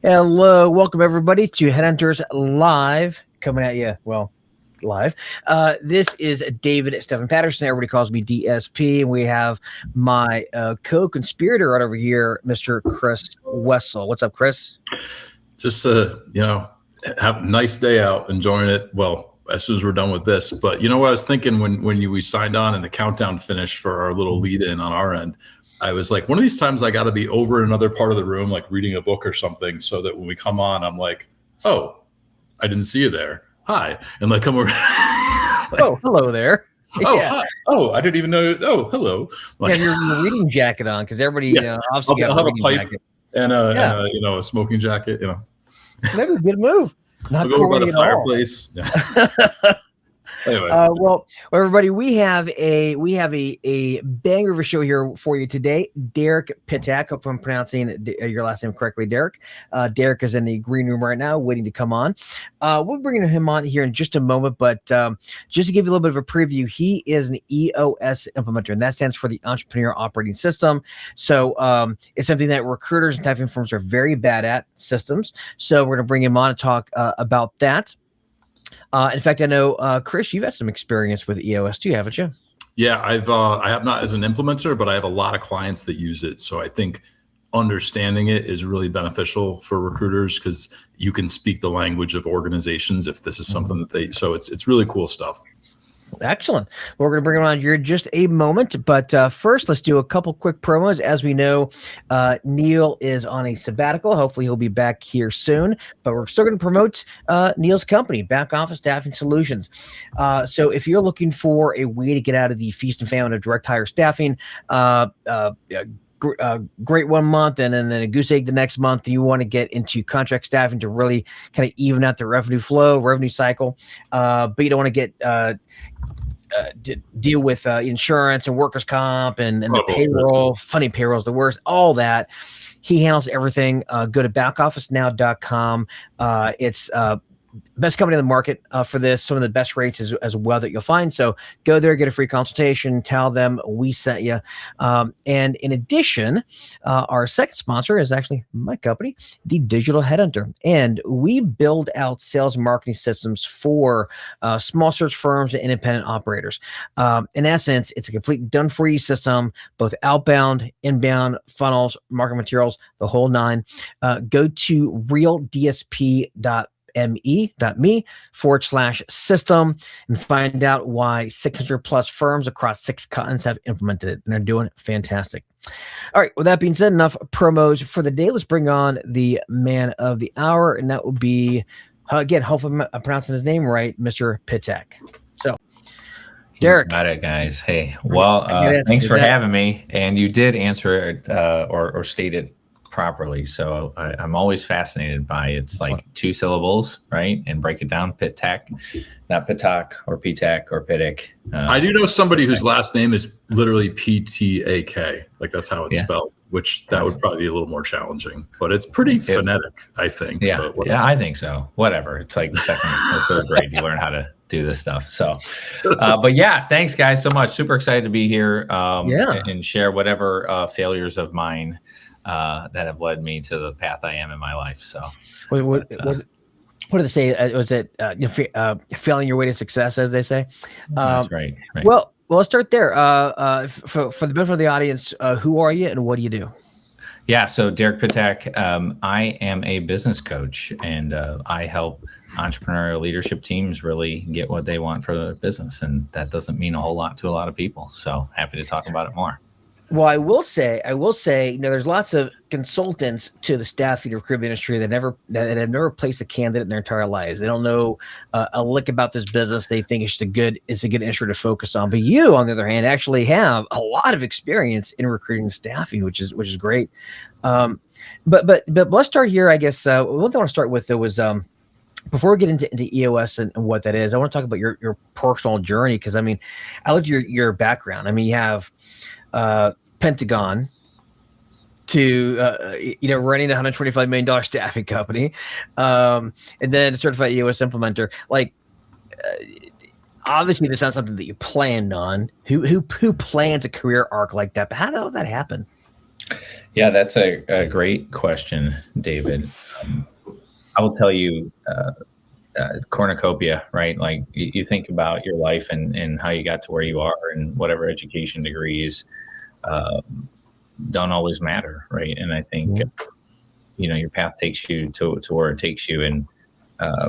Hello, welcome everybody to Headhunters Live, coming at you, live. This is David Stephen Patterson. Everybody calls me DSP, and we have my co-conspirator right over here, Mr. Chris Wessel. What's up, Chris? Just, have a nice day out, enjoying it. Well, as soon as we're done with this, but you know what I was thinking when we signed on and the countdown finished for our little lead in on our end, I was like, one of these times I got to be over in another part of the room, like reading a book or something, so that when we come on, I'm like, oh, I didn't see you there. Hi. And like, come over. Oh, hello there. Oh, yeah. Hi. Oh, I didn't even know. Oh, hello. Like, you have your reading jacket on, because everybody, obviously I'll got have a a pipe jacket. And a smoking jacket, Maybe a good move. Not we'll go over by the fireplace. Yeah. Anyway. Well, everybody, we have a banger of a show here for you today. Derek Pittak, hope I'm pronouncing your last name correctly, Derek. Derek is in the green room right now, waiting to come on. We're bringing him on here in just a moment, but just to give you a little bit of a preview, he is an EOS implementer, and that stands for the Entrepreneur Operating System. So it's something that recruiters and staffing firms are very bad at, systems. So we're going to bring him on and talk about that. In fact, I know, Chris, you've had some experience with EOS too, haven't you? Yeah, I have not as an implementer, but I have a lot of clients that use it. So I think understanding it is really beneficial for recruiters, because you can speak the language of organizations if this is something that so it's really cool stuff. Excellent. We're going to bring him on here in just a moment, but first, let's do a couple quick promos. As we know, Neil is on a sabbatical. Hopefully, he'll be back here soon, but we're still going to promote Neil's company, Back Office Staffing Solutions. So if you're looking for a way to get out of the feast and famine of direct hire staffing, great 1 month and then a goose egg the next month, you want to get into contract staffing to really kind of even out the revenue cycle, but you don't want to get deal with insurance and workers' comp and the payroll, funny payrolls, the worst, all that. He handles everything. Go to backofficenow.com. It's best company in the market for this. Some of the best rates as well that you'll find. So go there, get a free consultation, tell them we sent you. And in addition, our second sponsor is actually my company, the Digital Headhunter. And we build out sales and marketing systems for small search firms and independent operators. In essence, it's a complete done-for-you system, both outbound, inbound, funnels, marketing materials, the whole nine. Go to realdsp.me/system and find out why 600 plus firms across 6 continents have implemented it, and they're doing fantastic. All right, with that being said, enough promos for the day. Let's bring on the man of the hour, and that will be, again, hopefully I'm pronouncing his name right, Mr. Pittak. So, Derek. Got it, guys. Hey, well, thanks for having me. And you did answer it or state it properly. So I'm always fascinated by it's like 2 syllables, right? And break it down. Pittak, not Pittak or Pittak or Pittak. I do know somebody whose last name is literally Ptak. Like that's how it's spelled, which that would probably be a little more challenging, but it's pretty phonetic, I think. Yeah, I think so. Whatever. It's like second or third grade. You learn how to do this stuff. So, but yeah, thanks guys so much. Super excited to be here and share whatever failures of mine that have led me to the path I am in my life. So, what did they say? Was it failing your way to success, as they say? That's right. Well, let's start there. For the benefit of the audience, who are you and what do you do? Yeah, so Derek Pittak, I am a business coach, and I help entrepreneurial leadership teams really get what they want for their business, and that doesn't mean a whole lot to a lot of people. So happy to talk about it more. Well, I will say, there's lots of consultants to the staffing recruitment industry that have never placed a candidate in their entire lives. They don't know a lick about this business. They think it's a good industry to focus on. But you, on the other hand, actually have a lot of experience in recruiting and staffing, which is great. But let's start here. I guess one thing I want to start with though was before we get into EOS and what that is, I want to talk about your personal journey, because I mean, I looked at your background. I mean, you have Pentagon to running a $125 million staffing company, and then a certified EOS implementer. Like, obviously, this is not something that you planned on. Who plans a career arc like that? But how did that happen? Yeah, that's a great question, David. I will tell you, cornucopia, right? Like you think about your life and how you got to where you are, and whatever education degrees uh, don't always matter, right? And I think your path takes you to where it takes you, and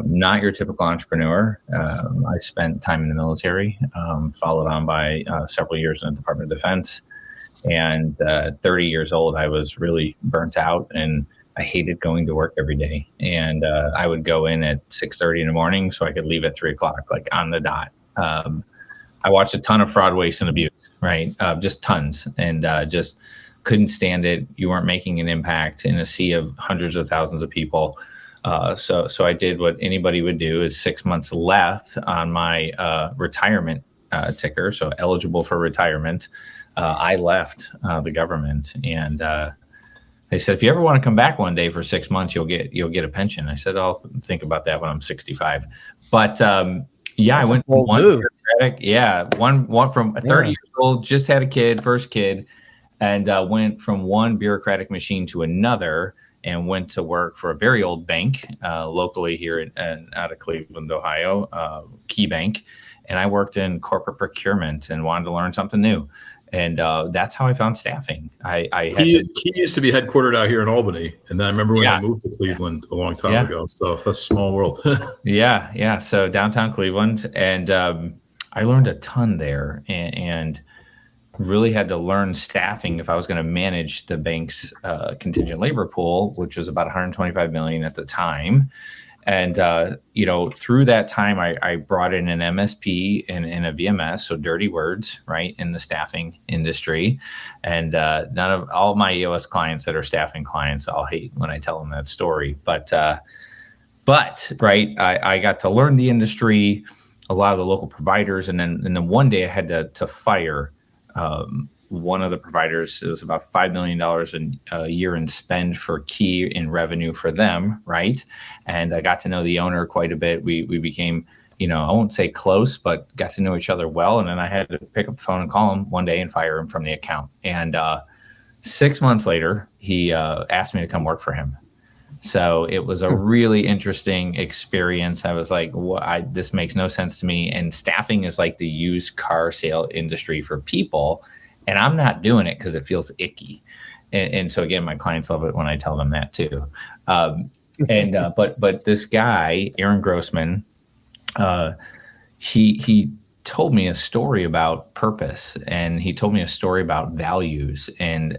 not your typical entrepreneur. I spent time in the military, followed on by several years in the Department of Defense. And 30 years old, I was really burnt out, and I hated going to work every day. And I would go in at 6:30 in the morning so I could leave at 3 o'clock, like on the dot. I watched a ton of fraud, waste, and abuse, right? Just tons, and just couldn't stand it. You weren't making an impact in a sea of hundreds of thousands of people. So I did what anybody would do. Is 6 months left on my retirement ticker, so eligible for retirement. I left the government, and they said, if you ever want to come back one day for 6 months, you'll get a pension. I said, I'll think about that when I'm 65. But yeah, I went from one bureaucratic, one from 30 years old, just had a kid, first kid, and went from one bureaucratic machine to another, and went to work for a very old bank locally here out of Cleveland, Ohio, Key Bank. And I worked in corporate procurement and wanted to learn something new. And that's how I found staffing. He used to be headquartered out here in Albany. And then I remember when I moved to Cleveland a long time ago. So that's a small world. Yeah. So downtown Cleveland. And I learned a ton there, and really had to learn staffing if I was going to manage the bank's contingent labor pool, which was about $125 million at the time. And, through that time, I brought in an MSP and a VMS, so dirty words, right, in the staffing industry. And all my EOS clients that are staffing clients, I'll hate when I tell them that story. But right, I got to learn the industry, a lot of the local providers. And then one day I had to fire one of the providers. It was about $5 million a year in spend for Key in revenue for them, right? And I got to know the owner quite a bit. We became, I won't say close, but got to know each other well. And then I had to pick up the phone and call him one day and fire him from the account. And 6 months later, he asked me to come work for him. So it was a really interesting experience. I was like, this makes no sense to me. And staffing is like the used car sale industry for people. And I'm not doing it because it feels icky. And so again, my clients love it when I tell them that too. But this guy, Aaron Grossman, he told me a story about purpose, and he told me a story about values, and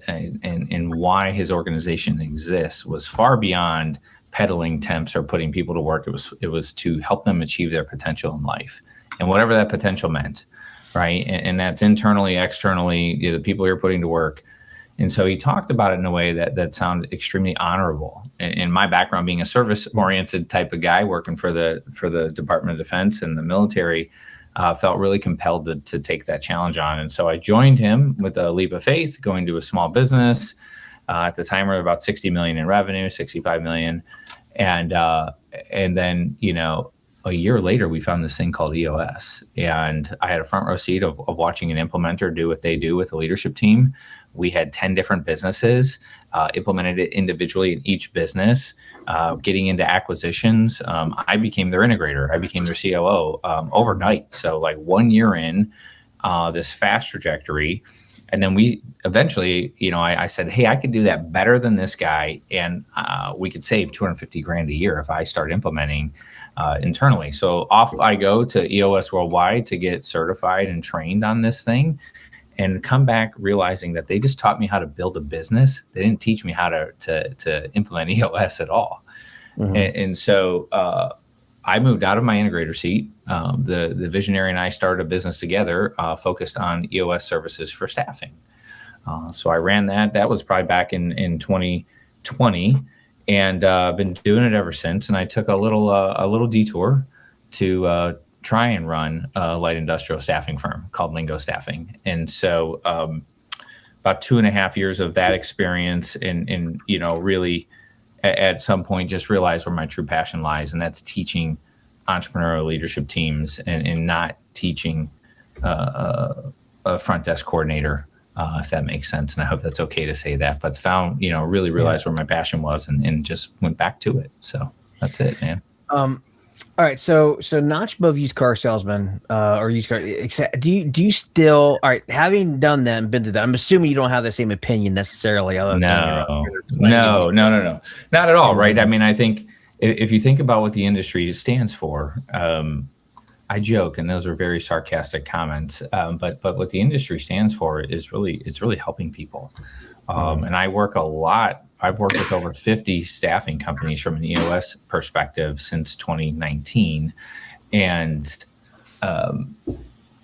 why his organization exists was far beyond peddling temps or putting people to work. It was to help them achieve their potential in life, and whatever that potential meant. Right. And that's internally, externally, the people you're putting to work. And so he talked about it in a way that sounded extremely honorable. And my background being a service oriented type of guy working for the Department of Defense and the military, felt really compelled to take that challenge on. And so I joined him with a leap of faith, going to a small business. At the time, we were about 60 million in revenue, 65 million. And then, a year later, we found this thing called EOS, and I had a front row seat of watching an implementer do what they do with a leadership team. We had 10 different businesses, implemented it individually in each business, getting into acquisitions. I became their integrator. I became their COO overnight. So like 1 year in, this fast trajectory. And then we eventually, I said, hey, I could do that better than this guy. And we could save $250,000 a year if I start implementing internally. So off I go to EOS Worldwide to get certified and trained on this thing, and come back realizing that they just taught me how to build a business. They didn't teach me how to implement EOS at all. Mm-hmm. And so I moved out of my integrator seat. The visionary and I started a business together focused on EOS services for staffing. So I ran that. That was probably back in 2020, and been doing it ever since. And I took a little detour to try and run a light industrial staffing firm called Lingo Staffing. And so about 2.5 years of that experience, and really at some point just realized where my true passion lies, and that's teaching entrepreneurial leadership teams, and not teaching a front desk coordinator if that makes sense. And I hope that's okay to say that, but found, really realized where my passion was and just went back to it. So that's it, man. All right, so notch above used car salesman or used car. Do you still, all right? Having done that and been through that, I'm assuming you don't have the same opinion necessarily. No, not at all, right? I mean, I think if you think about what the industry stands for, I joke, and those are very sarcastic comments. But what the industry stands for is really helping people. And I work a lot. I've worked with over 50 staffing companies from an EOS perspective since 2019. And,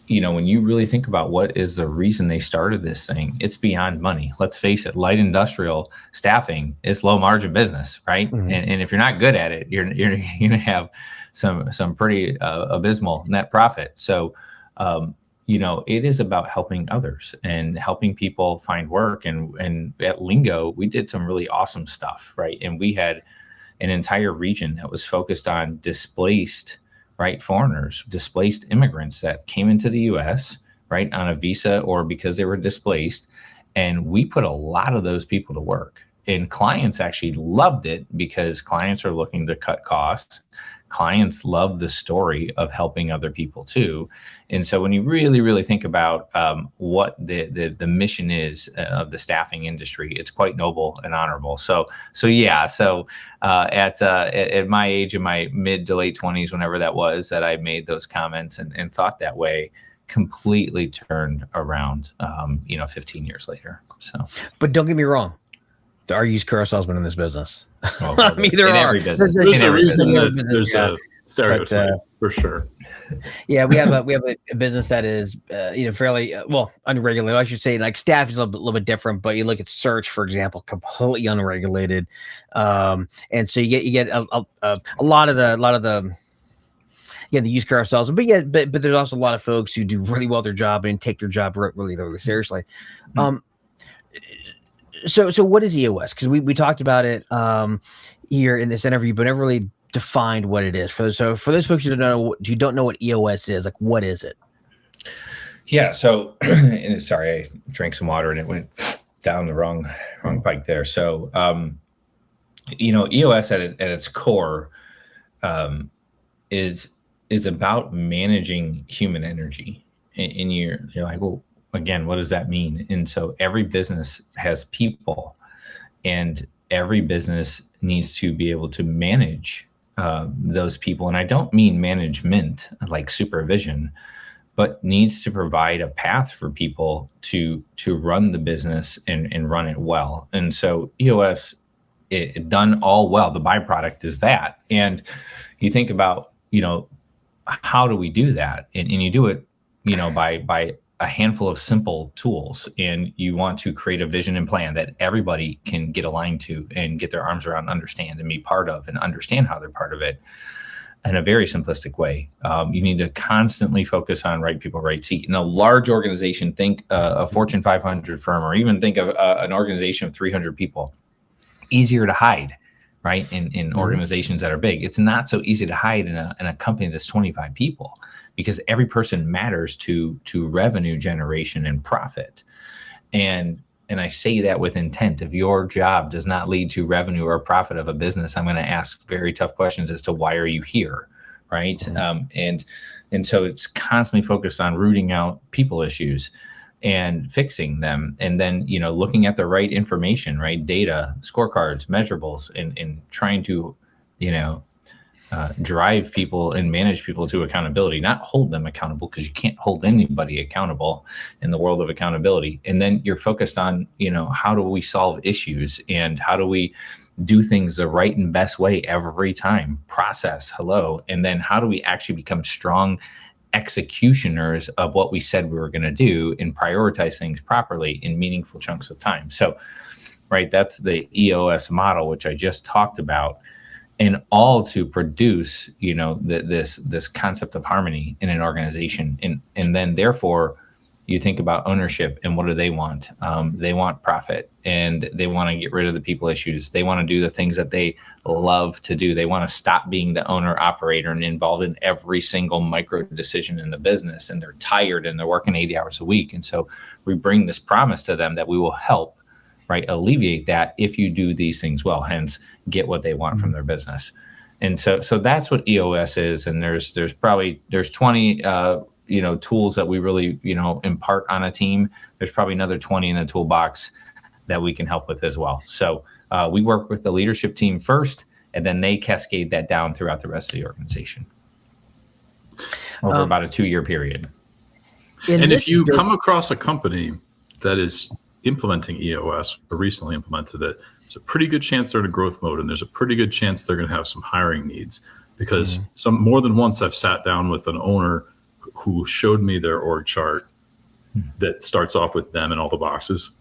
when you really think about what is the reason they started this thing, it's beyond money. Let's face it, light industrial staffing is low margin business, right? Mm-hmm. And if you're not good at it, you're going to have some pretty abysmal net profit. So, it is about helping others and helping people find work. And at Lingo, we did some really awesome stuff, right? And we had an entire region that was focused on displaced, right, foreigners, displaced immigrants that came into the U.S., right, on a visa or because they were displaced. And we put a lot of those people to work. And clients actually loved it because clients are looking to cut costs. Clients love the story of helping other people too. And so when you really, really think about what the mission is of the staffing industry, it's quite noble and honorable. So at my age, in my mid to late 20s, whenever that was, that I made those comments and thought that way, completely turned around, 15 years later. So, but don't get me wrong, there are used car salesmen in this business. Well, I mean, there are. There's a reason that there's a stereotype for sure. Yeah, we have a business that is fairly unregulated. I should say, like staff is a little bit different, but you look at search, for example, completely unregulated, and so you get a lot of the used car salesmen, but there's also a lot of folks who do really well their job and take their job really seriously. So what is EOS? Because we talked about it here in this interview, but never really defined what it is. So for those folks who don't know what EOS is, like what is it? Yeah. So sorry, I drank some water and it went down the wrong pipe there. So EOS at its core is about managing human energy. And you're like, well, again, what does that mean? And so every business has people, and every business needs to be able to manage those people. And I don't mean management like supervision, but needs to provide a path for people to run the business and run it well. And so EOS, it done all well, the byproduct is that. And you think about, how do we do that? And you do it, by a handful of simple tools, and you want to create a vision and plan that everybody can get aligned to and get their arms around, understand and be part of, and understand how they're part of it in a very simplistic way. You need to constantly focus on right people, right seat. In a large organization, think a Fortune 500 firm, or even think of an organization of 300 people. Easier to hide, right? In organizations that are big. It's not so easy to hide in a company that's 25 people, because every person matters to revenue generation and profit. And I say that with intent. If your job does not lead to revenue or profit of a business, I'm going to ask very tough questions as to why are you here, right? And so it's constantly focused on rooting out people issues and fixing them, and then looking at the right information, right? Data, scorecards, measurables, and trying to drive people and manage people to accountability, not hold them accountable, because you can't hold anybody accountable in the world of accountability. And then you're focused on, how do we solve issues, and how do we do things the right and best way every time? Process, hello. And then how do we actually become strong executioners of what we said we were going to do and prioritize things properly in meaningful chunks of time? So, right, that's the EOS model, which I just talked about. And all to produce, this concept of harmony in an organization, and then therefore you think about ownership and what do they want? They want profit, and they want to get rid of the people issues. They want to do the things that they love to do. They want to stop being the owner operator and involved in every single micro decision in the business. And they're tired and they're working 80 hours a week. And so we bring this promise to them that we will help, right, alleviate that if you do these things well, hence get what they want from their business. And so that's what EOS is. And there's 20 tools that we really, impart on a team. There's probably another 20 in the toolbox that we can help with as well. So we work with the leadership team first, and then they cascade that down throughout the rest of the organization over about a 2-year period. And if you come across a company that is implementing EOS or recently implemented it, there's a pretty good chance they're in a growth mode, and there's a pretty good chance they're going to have some hiring needs, because more than once I've sat down with an owner who showed me their org chart that starts off with them and all the boxes.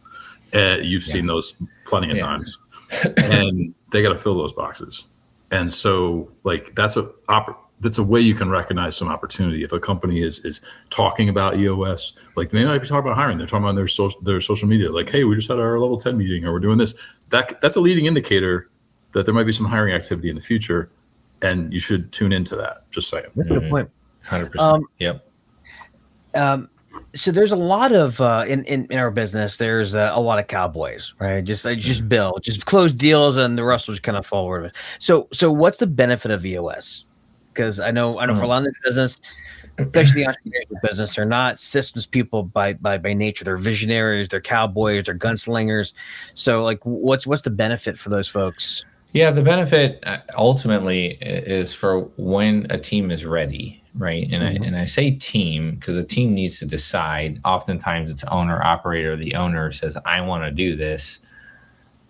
You've seen those plenty of times, and they got to fill those boxes. And so that's a way you can recognize some opportunity. If a company is talking about EOS, they may not be talking about hiring. They're talking about their social media. Hey, we just had our level 10 meeting, or we're doing this. That's a leading indicator that there might be some hiring activity in the future, and you should tune into that. Just saying. That's a good point. 100%. Yep. So there's a lot of in our business. There's a lot of cowboys, right? Just close deals, and the rest will just kind of fall over. So what's the benefit of EOS? Because I know for a lot of this business, especially the entrepreneurship business, they're not systems people by nature. They're visionaries. They're cowboys. They're gunslingers. So what's the benefit for those folks? Yeah, the benefit ultimately is for when a team is ready, right? And I say team because a team needs to decide. Oftentimes it's owner operator. The owner says, I want to do this.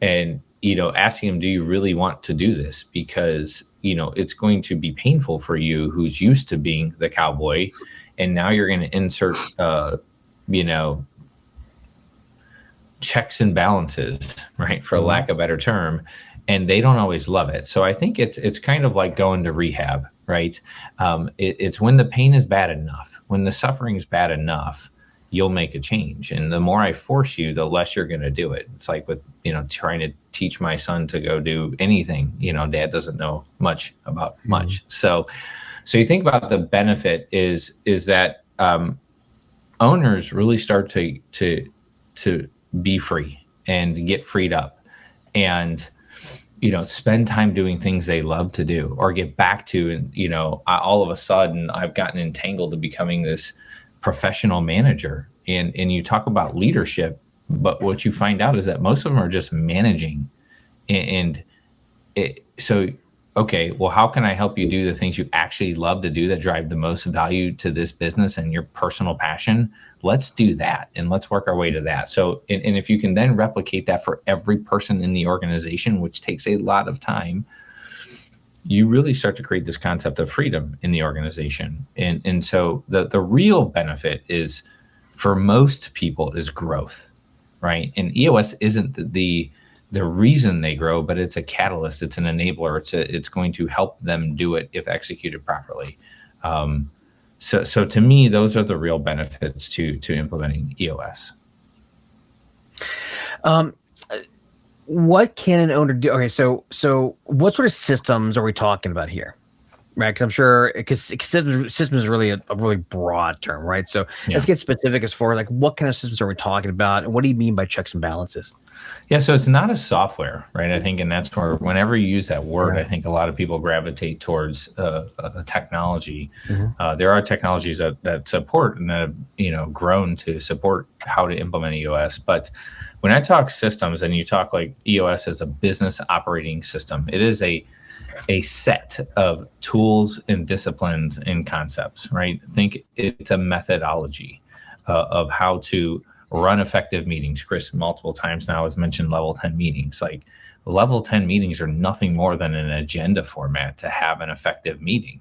And, asking them, do you really want to do this? Because, it's going to be painful for you who's used to being the cowboy. And now you're going to insert, checks and balances, right? For lack of a better term. And they don't always love it. So I think it's kind of like going to rehab, right? It's when the pain is bad enough, when the suffering is bad enough, you'll make a change. And the more I force you, the less you're going to do it. It's like with, trying to teach my son to go do anything. Dad doesn't know much about much. So you think about the benefit is that owners really start to be free and get freed up, and spend time doing things they love to do or get back to. And, all of a sudden I've gotten entangled to becoming this professional manager. And you talk about leadership, but what you find out is that most of them are just managing. Okay, well, how can I help you do the things you actually love to do that drive the most value to this business and your personal passion? Let's do that, and let's work our way to that. So, and if you can then replicate that for every person in the organization, which takes a lot of time, you really start to create this concept of freedom in the organization. And so the real benefit is, for most people, is growth, right? And EOS isn't the reason they grow, but it's a catalyst, it's an enabler, it's going to help them do it if executed properly. So to me, those are the real benefits to implementing EOS. What can an owner do? Okay, so what sort of systems are we talking about here? Right, because I'm sure systems is really a really broad term, right? So let's get specific as far as what kind of systems are we talking about, and what do you mean by checks and balances? Yeah, so it's not a software, right? I think, and that's where whenever you use that word, I think a lot of people gravitate towards a technology. There are technologies that support and that have grown to support how to implement EOS. But when I talk systems, and you talk EOS as a business operating system, it is a set of tools and disciplines and concepts, right? Think it's a methodology of how to run effective meetings. Chris multiple times now has mentioned level 10 meetings. Level 10 meetings are nothing more than an agenda format to have an effective meeting,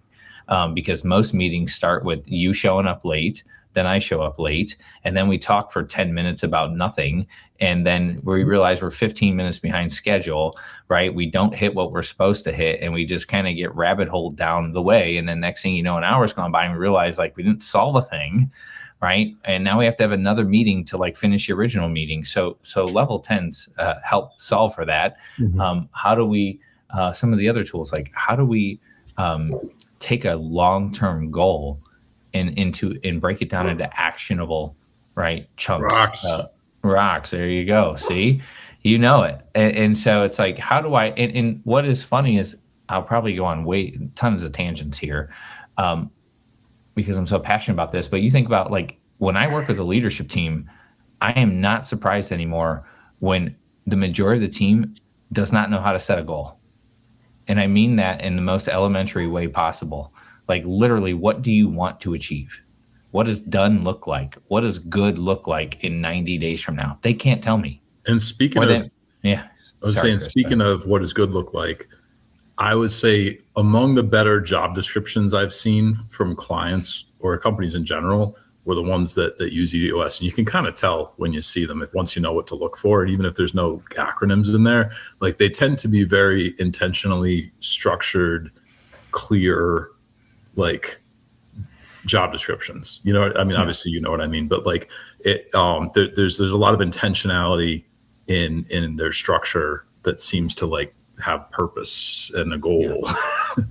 because most meetings start with you showing up late, then I show up late, and then we talk for 10 minutes about nothing, and then we realize we're 15 minutes behind schedule, right? We don't hit what we're supposed to hit, and we just kind of get rabbit holed down the way, and then next thing you know, an hour's gone by, and we realize we didn't solve a thing, right? And now we have to have another meeting to like finish the original meeting. So level 10s help solve for that. How do we, some of the other tools, like how do we take a long-term goal and break it down into actionable, right, chunks? Rocks. There you go. See, you know it. And so it's like, how do I, and what is funny is I'll probably go on tons of tangents here because I'm so passionate about this. But you think about like when I work with a leadership team, I am not surprised anymore when the majority of the team does not know how to set a goal. And I mean that in the most elementary way possible. Like literally, what do you want to achieve? What does done look like? What does good look like in 90 days from now? They can't tell me. And speaking of, speaking of what does good look like, I would say among the better job descriptions I've seen from clients or companies in general were the ones that use EOS. And you can kind of tell when you see them, once you know what to look for, and even if there's no acronyms in there, like they tend to be very intentionally structured, clear, like job descriptions. You know what I mean? Obviously, you know what I mean, but like it, there's a lot of intentionality in their structure that seems to like have purpose and a goal.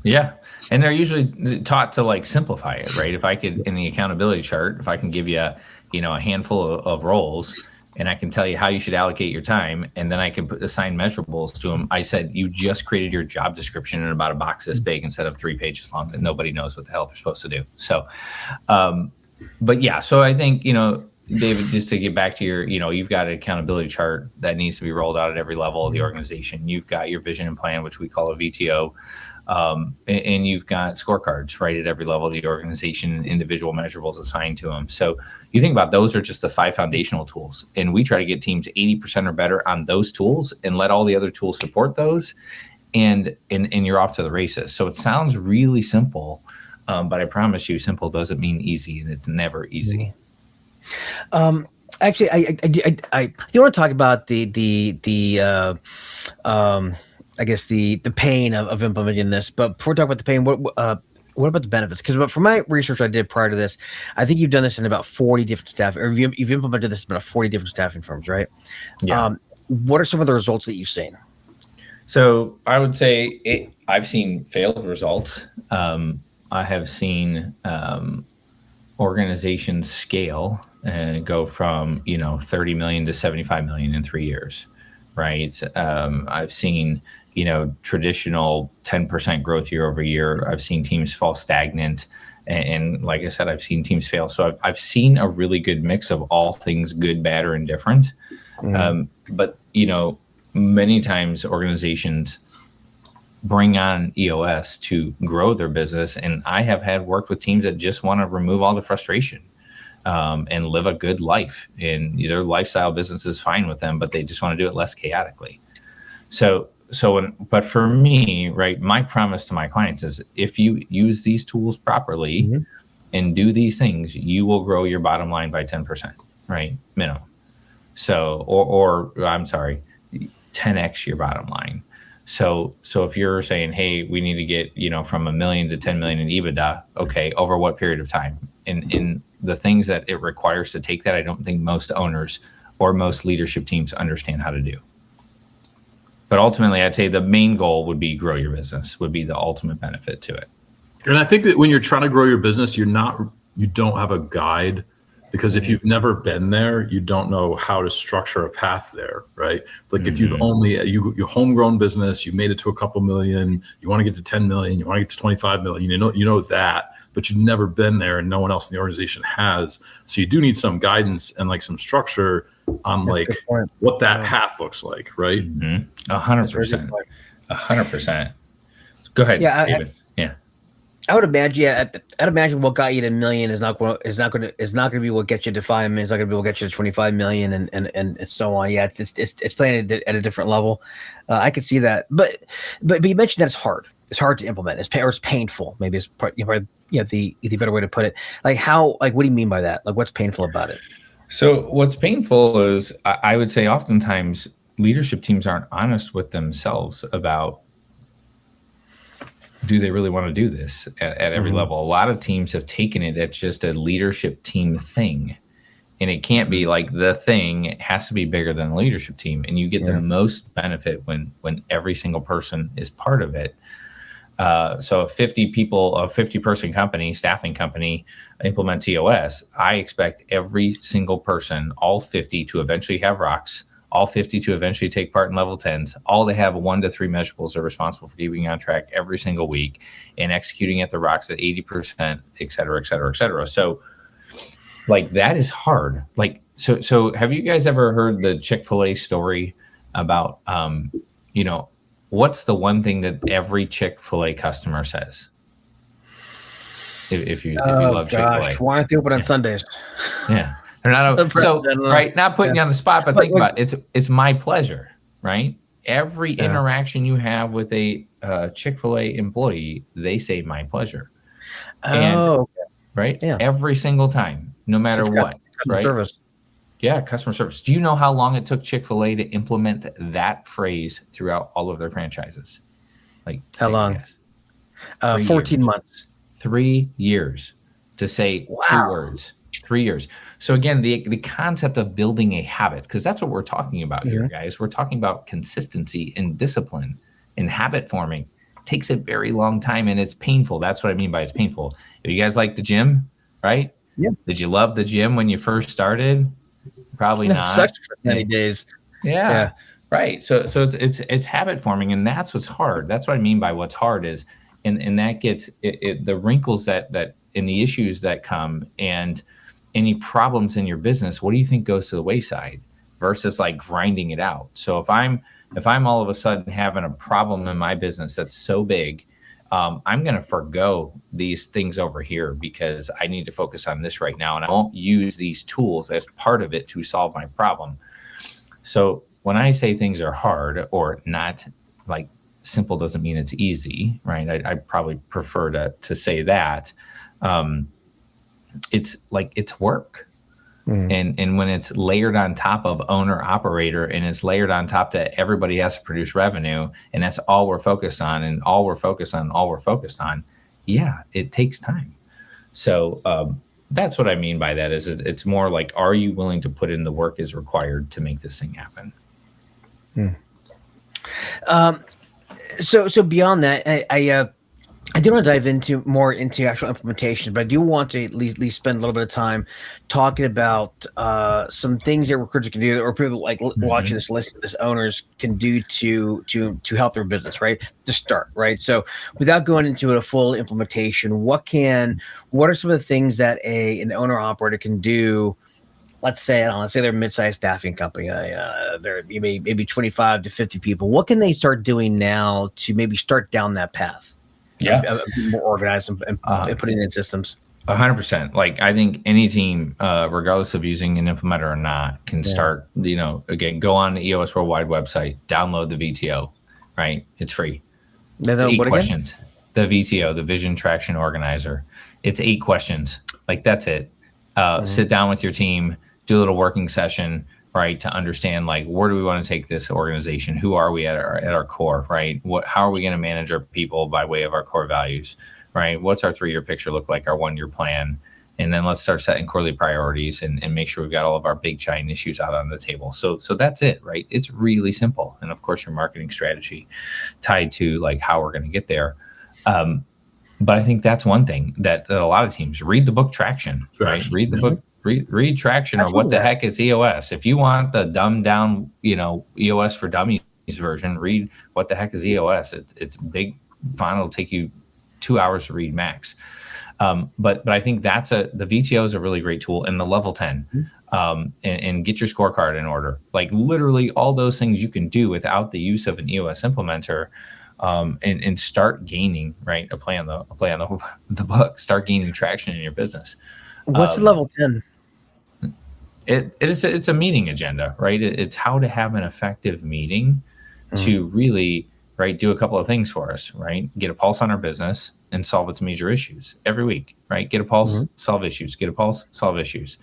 Yeah. And they're usually taught to like simplify it, right? If I could, in the accountability chart, if I can give you a handful of roles and I can tell you how you should allocate your time, and then I can assign measurables to them. I said, you just created your job description in about a box this big instead of 3 pages long that nobody knows what the hell they're supposed to do. So, but yeah, so I think, David, just to get back to your, you've got an accountability chart that needs to be rolled out at every level of the organization. You've got your vision and plan, which we call a VTO. And you've got scorecards, right, at every level of the organization, individual measurables assigned to them. So you think about those are just the 5 foundational tools. And we try to get teams 80% or better on those tools and let all the other tools support those. And you're off to the races. So it sounds really simple, but I promise you, simple doesn't mean easy, and it's never easy. Actually, I do want to talk about I guess the pain of implementing this. But before we talk about the pain, what about the benefits? Because from my research I did prior to this, I think you've done this in about 40 different staff, or you've implemented this in about 40 different staffing firms, right? Yeah. What are some of the results that you've seen? So I would say I've seen failed results. I have seen organizations scale and go from 30 million to 75 million in 3 years, right? I've seen traditional 10% growth year over year. I've seen teams fall stagnant, and like I said, I've seen teams fail. So I've seen a really good mix of all things good, bad, or indifferent. But many times organizations bring on EOS to grow their business, and I have had worked with teams that just want to remove all the frustration and live a good life, and their lifestyle business is fine with them, but they just want to do it less chaotically. But for me, right, my promise to my clients is if you use these tools properly and do these things, you will grow your bottom line by 10%, right, minimum. So, or I'm sorry, 10x your bottom line. So if you're saying, hey, we need to get, from $1 million to 10 million in EBITDA, okay, over what period of time? In the things that it requires to take that, I don't think most owners or most leadership teams understand how to do. But ultimately, I'd say the main goal would be grow your business, would be the ultimate benefit to it. And I think that when you're trying to grow your business, you don't have a guide, because if you've never been there, you don't know how to structure a path there, right? Like if you've only your homegrown business, you made it to a couple million, you want to get to 10 million, you want to get to 25 million, you know that, but you've never been there and no one else in the organization has. So you do need some guidance and like some structure on like what that path looks like, right? 100%. 100%. Go ahead, David. I would imagine, I'd imagine what got you to $1 million is not going to be what gets you to $5 million. It's not going to be what gets you to 25 million and so on. Yeah, it's playing at a different level. I could see that, but you mentioned that it's hard. It's hard to implement. It's painful. Maybe it's the better way to put it. Like what do you mean by that? Like what's painful about it? So what's painful is I would say oftentimes leadership teams aren't honest with themselves about do they really want to do this at every level? A lot of teams have taken it as just a leadership team thing. And it can't be like the thing. It has to be bigger than the leadership team. And you get the most benefit when every single person is part of it. So a 50-person company, staffing company implements EOS. I expect every single person, all 50, to eventually have rocks, all 50 to eventually take part in level 10s, all to have 1 to 3 measurables are responsible for keeping on track every single week and executing at the rocks at 80%, et cetera, et cetera, et cetera. So like that is hard. Like, so have you guys ever heard the Chick-fil-A story about, what's the one thing that every Chick-fil-A customer says? If you love Chick-fil-A, why aren't they open on Sundays? Yeah, they're not. So right, not putting you on the spot, but think about it. It's my pleasure, right? Every interaction you have with a Chick-fil-A employee, they say my pleasure. Right? Yeah. Every single time, no matter what, right? Service. Yeah, customer service. Do you know how long it took Chick-fil-A to implement that phrase throughout all of their franchises? Like how long? 14 months. 3 years to say 2 words. 3 years. So again, the concept of building a habit, because that's what we're talking about here, guys. We're talking about consistency and discipline and habit forming. Takes a very long time and it's painful. That's what I mean by it's painful. If you guys like the gym, right? Yeah. Did you love the gym when you first started? Probably not. Sucks for many days. Yeah. Right. So it's habit forming, and that's what's hard. That's what I mean by what's hard is, and that gets the wrinkles that and the issues that come and any problems in your business. What do you think goes to the wayside versus like grinding it out? So if I'm all of a sudden having a problem in my business that's so big, I'm going to forgo these things over here because I need to focus on this right now. And I won't use these tools as part of it to solve my problem. So when I say things are hard or not, like simple doesn't mean it's easy, right? I probably prefer to say that. It's like it's work. And when it's layered on top of owner operator and it's layered on top that everybody has to produce revenue and that's all we're focused on and all we're focused on, yeah, it takes time. So that's what I mean by that is it's more like, are you willing to put in the work as required to make this thing happen? So beyond that, I do want to dive more into actual implementation, but I do want to at least spend a little bit of time talking about some things that recruiters can do, or people like watching this list, this owners can do to help their business, right? To start, right? So without going into a full implementation, what are some of the things that an owner operator can do? Let's say they're a mid-sized staffing company. They're maybe 25 to 50 people. What can they start doing now to maybe start down that path? Yeah, more organized and putting in systems. 100%. Like I think any team, regardless of using an implementer or not, can start. Again, go on the EOS Worldwide website, download the VTO. Right, it's free. It's 8 questions. Again? The VTO, the Vision Traction Organizer. It's 8 questions. Like that's it. Sit down with your team, do a little working session. Right, to understand like where do we want to take this organization? Who are we at our core? Right, how are we going to manage our people by way of our core values? Right, what's our 3-year picture look like? Our 1-year plan, and then let's start setting quarterly priorities and make sure we've got all of our big giant issues out on the table. So that's it. Right, it's really simple, and of course your marketing strategy tied to like how we're going to get there. But I think that's one thing that a lot of teams read the book Traction. Right, read the book. Read Traction or what the heck is EOS. If you want the dumbed down, EOS for dummies version, read what the heck is EOS. It's big font. It'll take you 2 hours to read max. But I think the VTO is a really great tool, and the level 10 and get your scorecard in order. Like literally all those things you can do without the use of an EOS implementer. And start gaining a play on the book. Start gaining traction in your business. What's the level 10? It's a meeting agenda, right? It's how to have an effective meeting to really do a couple of things for us, right? Get a pulse on our business and solve its major issues every week, right? Get a pulse, solve issues. Get a pulse, solve issues,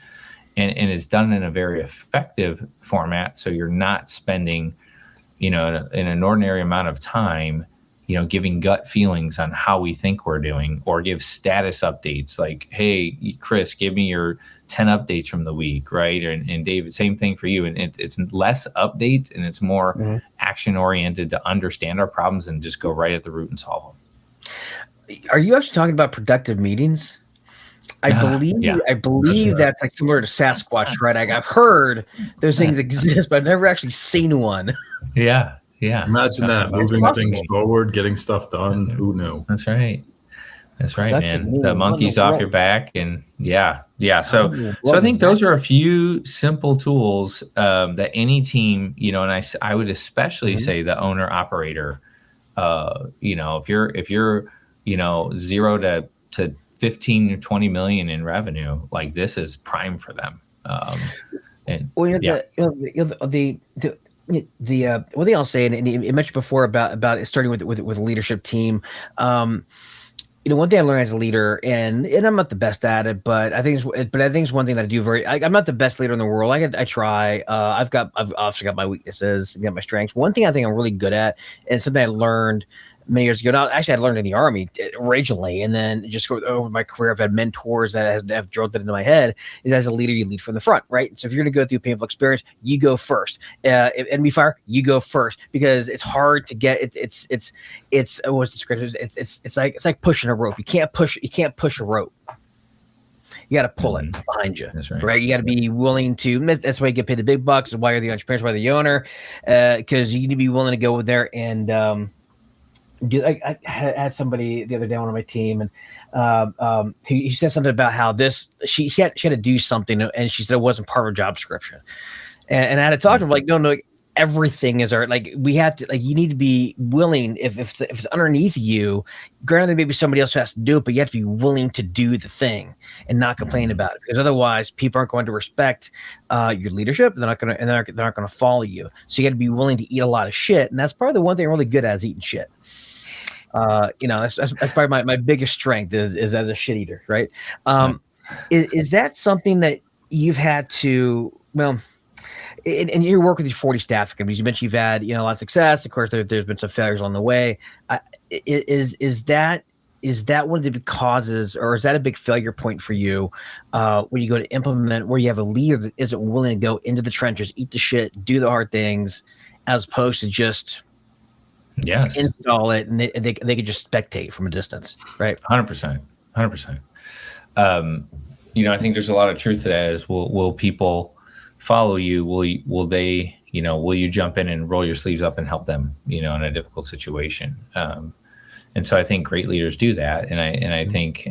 and it's done in a very effective format. So you're not spending, in an ordinary amount of time, giving gut feelings on how we think we're doing, or give status updates like, hey, Chris, give me your 10 updates from the week, right? And David, same thing for you. And it's less updates and it's more action oriented to understand our problems and just go right at the root and solve them. Are you actually talking about productive meetings? I believe that's like similar to Sasquatch, right? I've heard those things exist, but I've never actually seen one. Yeah. Imagine that, moving things forward, getting stuff done. Who knew? That's right, man. The monkey's off your back, and yeah. So I think those are a few simple tools that any team, and I would especially say the owner operator. If you're 0 to 15 or 20 million in revenue, like this is prime for them. The one thing I'll say, and you mentioned before about it starting with a leadership team. One thing I learned as a leader, and I'm not the best at it, but I think it's one thing that I do I'm not the best leader in the world. I try. I've obviously got my weaknesses and got my strengths. One thing I think I'm really good at, and something I learned many years ago. Now, actually, I learned in the Army originally, and then just over my career, I've had mentors that have drilled that into my head. Is as a leader, you lead from the front, right? So if you're going to go through a painful experience, you go first. Enemy fire, you go first, because it's hard to get. It's what's the script? It's like pushing a rope. You can't push a rope. You got to pull it behind you. That's right? You got to be willing to. That's why you get paid the big bucks. Why you're the entrepreneur, why the owner, because you need to be willing to go there and. I had somebody the other day on my team, and he said something about how she had to do something, and she said it wasn't part of her job description. And I had to talk to him like, no, everything is we have to, you need to be willing, if it's underneath you, granted maybe somebody else has to do it, but you have to be willing to do the thing and not complain about it, because otherwise people aren't going to respect your leadership. They're not going to follow you. So you got to be willing to eat a lot of shit. And that's probably the one thing I'm really good at, is eating shit. That's probably my biggest strength is as a shit eater, right? Is that something that you've had to, in your work with these 40 staff companies, you mentioned you've had, a lot of success. Of course, there's been some failures on the way. Is that one of the big causes, or is that a big failure point for you when you go to implement, where you have a leader that isn't willing to go into the trenches, eat the shit, do the hard things, as opposed to just install it and they could just spectate from a distance, right? 100%. I think there's a lot of truth to that. Is will people follow you? Will they, will you jump in and roll your sleeves up and help them, in a difficult situation? And so I think great leaders do that. And I think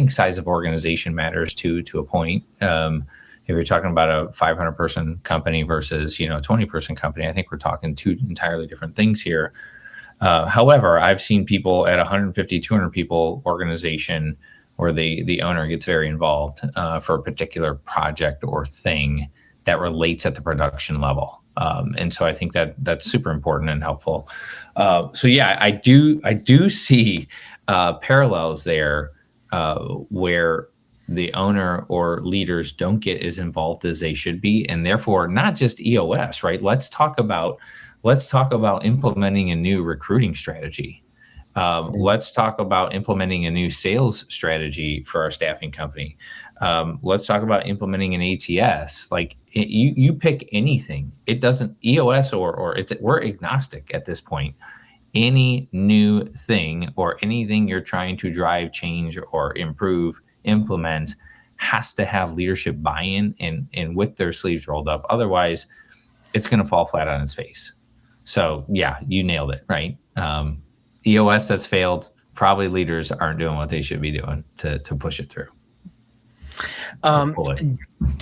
size of organization matters too, to a point. If you're talking about a 500 person company versus, a 20 person company, I think we're talking two entirely different things here. However, I've seen people at 150, 200 people organization where the owner gets very involved for a particular project or thing that relates at the production level. And so I think that's super important and helpful. I do see parallels there where the owner or leaders don't get as involved as they should be, and therefore not just EOS, right? Let's talk about implementing a new recruiting strategy. Let's talk about implementing a new sales strategy for our staffing company. Let's talk about implementing an ATS. You pick anything. It doesn't EOS or we're agnostic at this point. Any new thing or anything you're trying to drive change or improve, implement, has to have leadership buy-in and with their sleeves rolled up. Otherwise, it's going to fall flat on its face. So yeah, you nailed it, right? EOS that's failed, probably leaders aren't doing what they should be doing to push it through.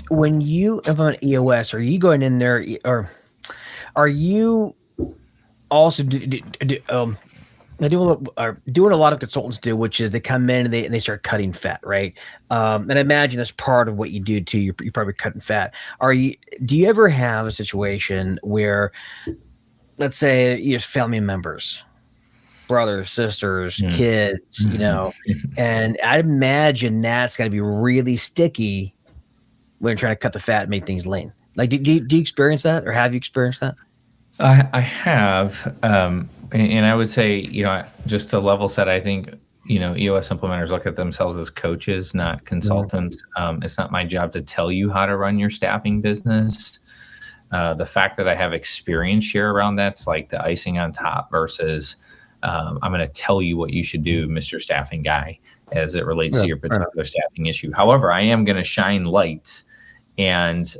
When you implement EOS, are you going in there, or are you also doing a lot of consultants do, which is they come in and they start cutting fat, right? And I imagine that's part of what you do too. You're probably cutting fat. Do you ever have a situation where, let's say, you have family members, brothers, sisters, kids, and I imagine that's got to be really sticky when you're trying to cut the fat and make things lean. Do you experience that, or have you experienced that? I have, and I would say, just to level set, I think, EOS implementers look at themselves as coaches, not consultants. It's not my job to tell you how to run your staffing business. The fact that I have experience share around that's like the icing on top versus I'm going to tell you what you should do, Mr. Staffing Guy, as it relates to your particular staffing issue. However, I am going to shine lights. And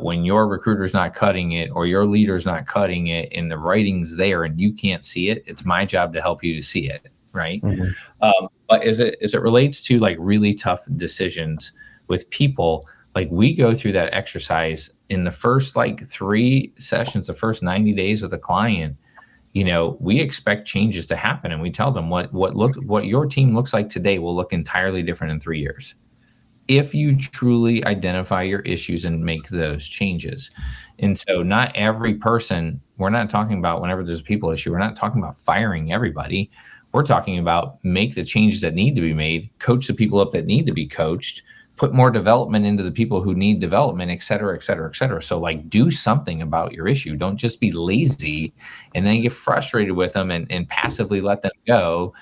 when your recruiter's not cutting it or your leader's not cutting it and the writing's there and you can't see it, it's my job to help you to see it. Right. But as it relates to like really tough decisions with people, like we go through that exercise in the first like 3 sessions, the first 90 days with a client, we expect changes to happen. And we tell them what your team looks like today will look entirely different in 3 years, if you truly identify your issues and make those changes. And so not every person, we're not talking about whenever there's a people issue, we're not talking about firing everybody. We're talking about make the changes that need to be made, coach the people up that need to be coached, put more development into the people who need development, et cetera, et cetera, et cetera. So like do something about your issue. Don't just be lazy and then get frustrated with them and passively let them go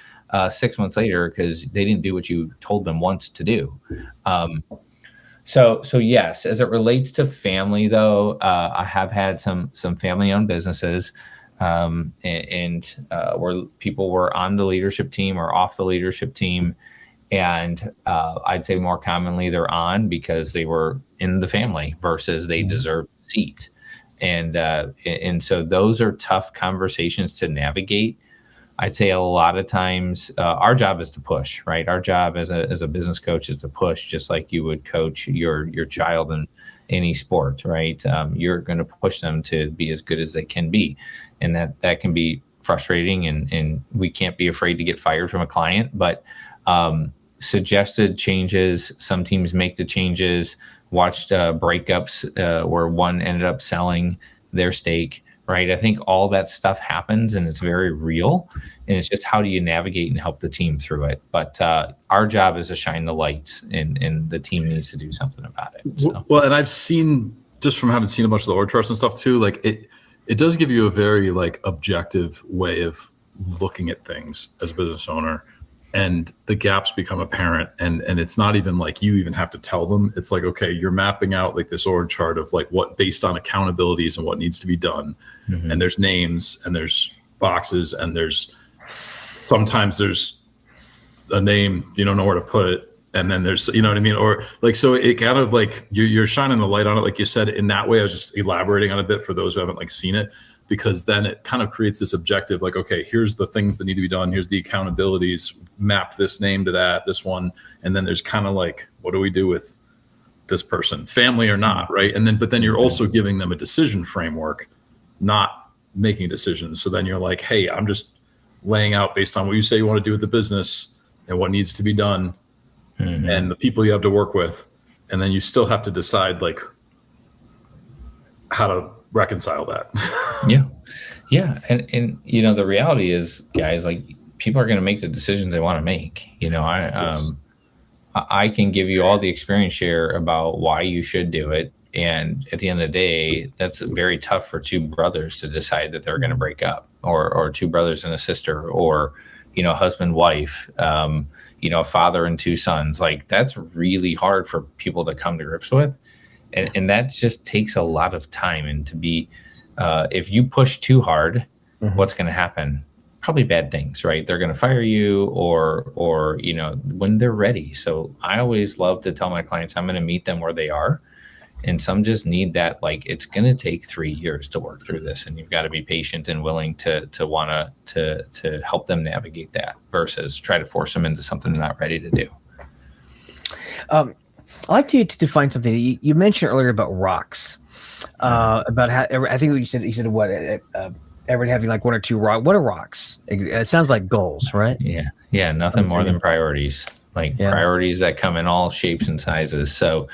6 months later because they didn't do what you told them once to do. So yes, as it relates to family though, I have had some family-owned businesses and where people were on the leadership team or off the leadership team. And I'd say more commonly they're on because they were in the family versus they deserve a seat. And so those are tough conversations to navigate. I'd say a lot of times our job is to push, right? Our job as a business coach is to push, just like you would coach your child in any sport, right? You're going to push them to be as good as they can be. And that can be frustrating and we can't be afraid to get fired from a client, but suggested changes, some teams make the changes, watched breakups where one ended up selling their stake, right? I think all that stuff happens and it's very real. And it's just how do you navigate and help the team through it? But our job is to shine the lights and the team needs to do something about it. So. Well, and I've seen, just from having seen a bunch of the org charts and stuff too, like it does give you a very like objective way of looking at things as a business owner. And the gaps become apparent and it's not even like you even have to tell them. It's like, okay, you're mapping out like this org chart of like what based on accountabilities and what needs to be done. Mm-hmm. And there's names and there's boxes and sometimes there's a name, you don't know where to put it. And then there's, you know what I mean? Or like, so it kind of like you're shining the light on it. Like you said, in that way, I was just elaborating on a bit for those who haven't like seen it. Because then it kind of creates this objective, like, okay, here's the things that need to be done. Here's the accountabilities, map this name to this one. And then there's kind of like, what do we do with this person, family or not, right? And then, but then you're also giving them a decision framework, not making decisions. So then you're like, hey, I'm just laying out based on what you say you want to do with the business and what needs to be done and the people you have to work with. And then you still have to decide like how to reconcile that. Yeah. And the reality is, guys, like people are going to make the decisions they want to make. I can give you all the experience share about why you should do it. And at the end of the day, that's very tough for two brothers to decide that they're going to break up or two brothers and a sister or, husband, wife, a father and two sons. Like that's really hard for people to come to grips with. And that just takes a lot of time. And to be, if you push too hard, what's going to happen? Probably bad things, right? They're going to fire you or when they're ready. So I always love to tell my clients, I'm going to meet them where they are. And some just need that, like, it's going to take 3 years to work through this. And you've got to be patient and willing to want to help them navigate that versus try to force them into something they're not ready to do. I'd like to define something. You mentioned earlier about rocks, about how I think you said what everyone having like one or two rock. What are rocks? It sounds like goals, right? Yeah. Nothing more than priorities. Priorities that come in all shapes and sizes. So,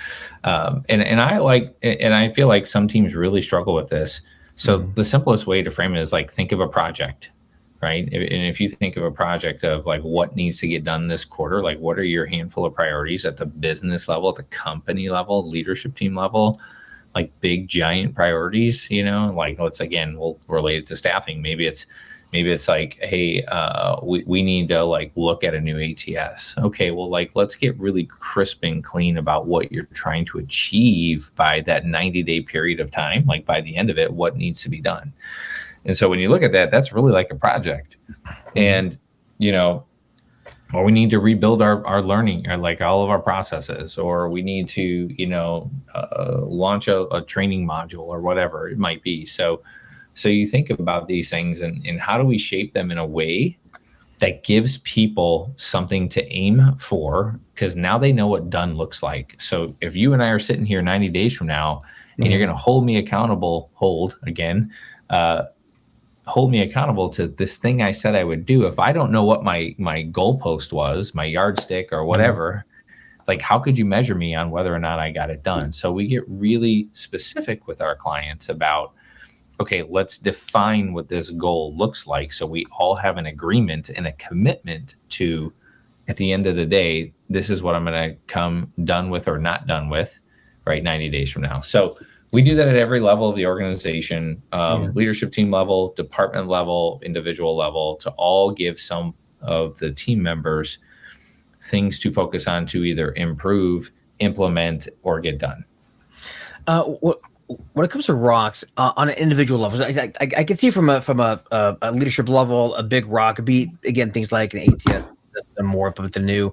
and I feel like some teams really struggle with this. So the simplest way to frame it is like think of a project, right? And if you think of a project of like what needs to get done this quarter, like what are your handful of priorities at the business level, at the company level, leadership team level? like big giant priorities, like we'll relate it to staffing. Maybe it's like, hey, we need to like look at a new ATS. Okay, well, like let's get really crisp and clean about what you're trying to achieve by that 90-day period of time. Like by the end of it, what needs to be done. And so when you look at that, that's really like a project. And, or we need to rebuild our learning, or like all of our processes, or we need to, launch a training module or whatever it might be. So you think about these things and how do we shape them in a way that gives people something to aim for? Because now they know what done looks like. So if you and I are sitting here 90 days from now and you're going to hold me accountable, hold me accountable to this thing I said I would do. If I don't know what my goalpost was, my yardstick or whatever, like how could you measure me on whether or not I got it done? So we get really specific with our clients about, okay, let's define what this goal looks like. So we all have an agreement and a commitment to, at the end of the day, this is what I'm going to come done with or not done with, right? 90 days from now. So we do that at every level of the organization, leadership team level, department level, individual level, to all give some of the team members things to focus on to either improve, implement, or get done. When it comes to rocks on an individual level, I can see from a leadership level, a big rock could be, again, things like an ATS system or with a new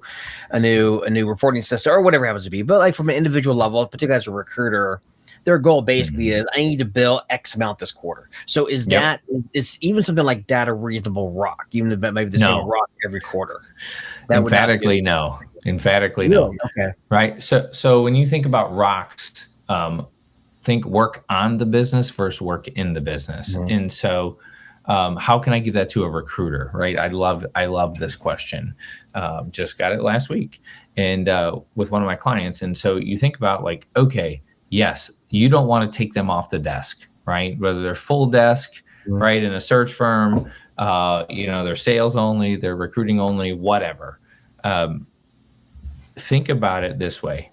reporting system or whatever it happens to be. But like from an individual level, particularly as a recruiter, their goal basically is I need to bill X amount this quarter. So is even something like that a reasonable rock, even if that might be the same rock every quarter? Emphatically no. Emphatically no. Okay. Right. So when you think about rocks, think work on the business versus work in the business. And so how can I give that to a recruiter? Right. I love this question. Just got it last week and with one of my clients. And so you think about like, okay, yes, you don't want to take them off the desk, right? Whether they're full desk, right, in a search firm, they're sales only, they're recruiting only, whatever. Think about it this way.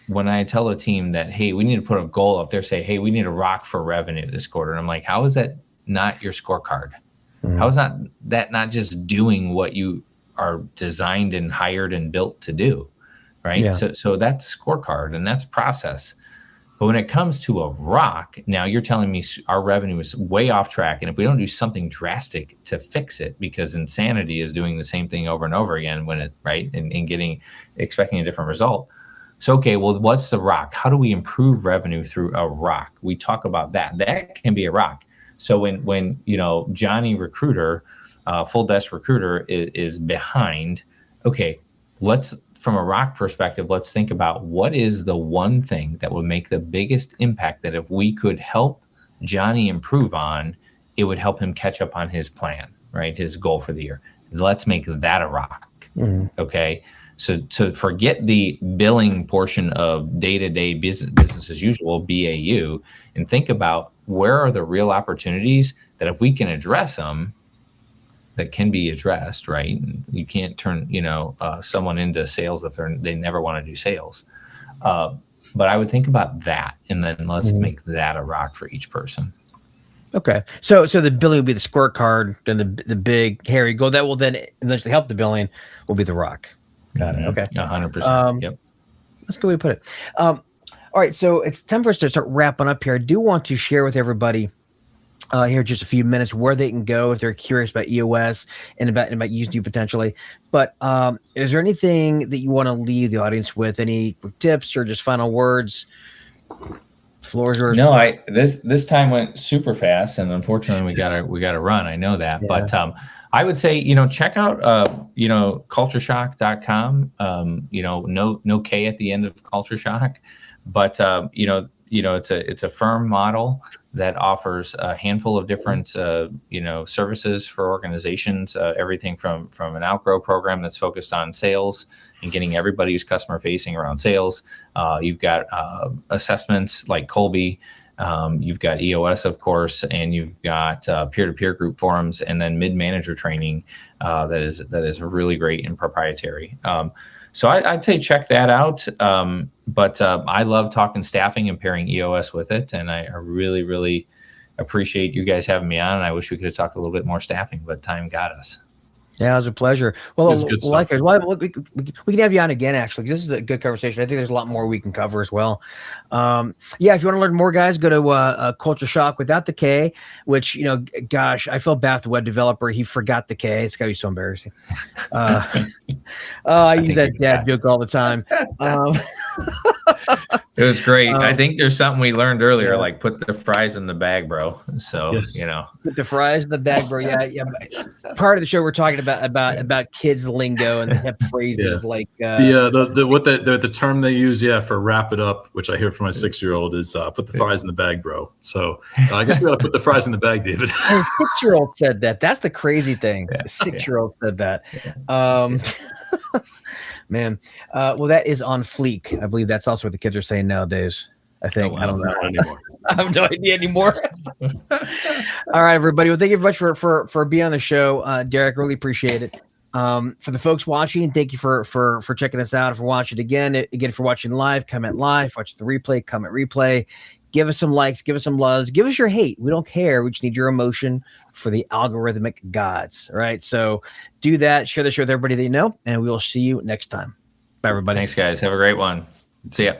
When I tell a team that, hey, we need to put a goal up there, say, hey, we need a rock for revenue this quarter. And I'm like, how is that not your scorecard? How is that not just doing what you are designed and hired and built to do? Right. Yeah. So that's scorecard and that's process. But when it comes to a rock, now you're telling me our revenue is way off track. And if we don't do something drastic to fix it, because insanity is doing the same thing over and over again and expecting a different result. So, okay, well, what's the rock? How do we improve revenue through a rock? We talk about that. That can be a rock. So when Johnny recruiter, full desk recruiter is behind, okay, from a rock perspective, let's think about what is the one thing that would make the biggest impact that if we could help Johnny improve on, it would help him catch up on his plan, right? His goal for the year. Let's make that a rock. Okay. So forget the billing portion of day-to-day business as usual, BAU, and think about where are the real opportunities that if we can address them, that can be addressed, right? You can't turn, someone into sales if they never want to do sales. But I would think about that, and then let's make that a rock for each person. Okay, so the billing will be the scorecard, then the big hairy goal that will then eventually help the billing will be the rock. Got it. Okay, 100%. Yep, that's a good way to put it. All right, so it's time for us to start wrapping up here. I do want to share with everybody here in just a few minutes where they can go if they're curious about EOS and about using you potentially. But is there anything that you want to leave the audience with? Any tips or just final words? Floor is yours. No, this time went super fast, and unfortunately we gotta run. I know that, but I would say check out cultureshock.com. No K at the end of Culture Shock, but it's a firm model that offers a handful of different, services for organizations, everything from an outgrow program that's focused on sales and getting everybody who's customer facing around sales. You've got assessments like Colby You've got EOS, of course, and you've got peer-to-peer group forums, and then mid-manager training that is really great and proprietary. So I'd say check that out. But I love talking staffing and pairing EOS with it, and I really, really appreciate you guys having me on. And I wish we could have talked a little bit more staffing, but time got us. Yeah, it was a pleasure. Well, we can have you on again, actually, because this is a good conversation. I think there's a lot more we can cover as well. Yeah, if you want to learn more, guys, go to Culture Shock without the K, which, gosh, I feel bad for the web developer. He forgot the K. It's got to be so embarrassing. I use that dad joke all the time. It was great. I think there's something we learned earlier, like put the fries in the bag, bro. So, put the fries in the bag, bro. Yeah. Part of the show we're talking about kids lingo and the hip phrases like the term they use for wrap it up, which I hear from my 6-year-old is put the fries in the bag, bro. So I guess we got to put the fries in the bag, David. A 6-year-old said that. That's the crazy thing. A 6-year-old said that. Man, well, that is on fleek. I believe that's also what the kids are saying nowadays. I think. I don't know anymore. I have no idea anymore. All right, everybody. Well, thank you very much for being on the show, Derek. Really appreciate it. For the folks watching, thank you for checking us out. For watching again, for watching live, comment live. Watch the replay, comment replay. Give us some likes, give us some loves, give us your hate. We don't care. We just need your emotion for the algorithmic gods. All right. So do that. Share the show with everybody that you know, and we will see you next time. Bye, everybody. Thanks, guys. Have a great one. See ya.